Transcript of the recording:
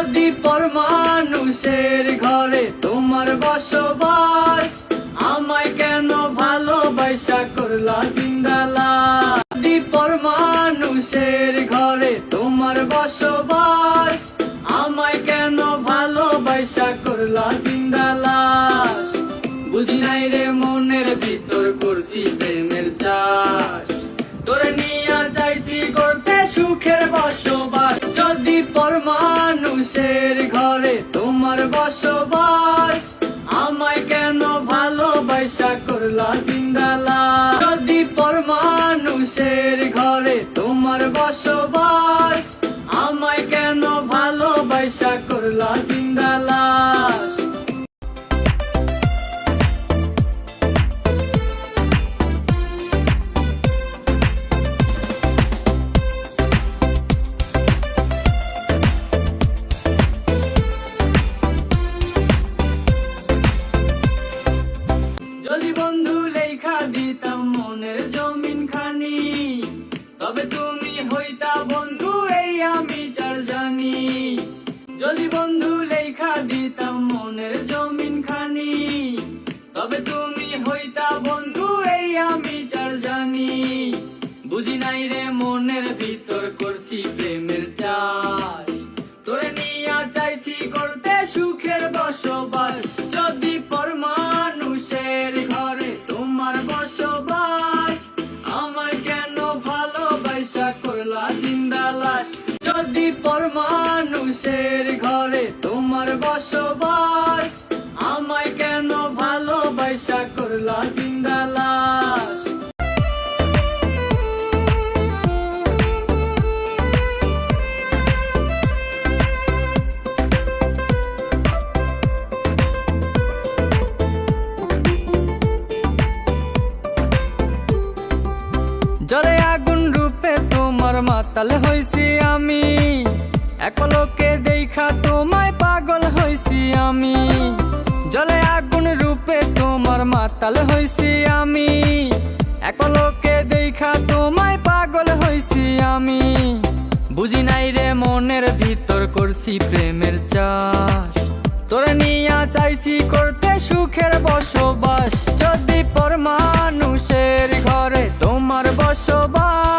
যদি পর মানুষের ঘরে তোমার বসবাস, আমায় কেন ভালোবাসা করলা জিন্দালাশ। যদি পর মানুষের ঘরে তোমার বসবাস, আমায় কেন ভালোবাসা করলা জিন্দালাশ। বুঝি নাই রে মনের ভিতর করছি প্রেমের চাষ, তোরে নিয়া চাইছি করতে সুখের বসবাস। যদি পর মানুষের ঘরে তোমার বসবাস, আমায় কেন ভালোবাসা করলা জিন্দালাশ। যদি পর মানুষের ঘরে তোমার বসবাস, আমায় কেন ভালোবাসা করলা জিন্দালাশ। যদি বন্ধু লেখা দিতাম মনের জমিন খানি, তবে তুমি হইতা বন্ধু এই আমি তার জানি। যদি বন্ধু লেখা দিতাম মনের জমিন খানি, তবে তুমি হইতা বন্ধু এই আমি তার জানি। বুঝি নাই রে মনের ভিতর করছি প্রেমের চাষ, তোরে নিয়া চাইছি করতে সুখের বসবাস। যদি পর মানুষের ঘরে তোমার বসবাস, আমায় কেন ভালোবাসা করলা জিন্দালাশ। যদি পর মানুষের ঘরে তোমার বসবাস, আমায় কেন ভালোবাসা করলা জিন্দালাশ। জলে আগুন রূপে তোমার মাতাল হইছি আমি, এক লোকে দেখা তোমায় পাগল হইছি আমি। জলে আগুন রূপে তোমার মাতাল হইছি আমি, এক লোকে দেখা তোমায় পাগল হইছি আমি। বুঝি নাই রে মনের ভিতর করছি প্রেমের চাষ, তোরে নিয়া চাইছি করতে সুখের বসবাস। যদি পর মানুষের ঘরে তোমার বসবাস,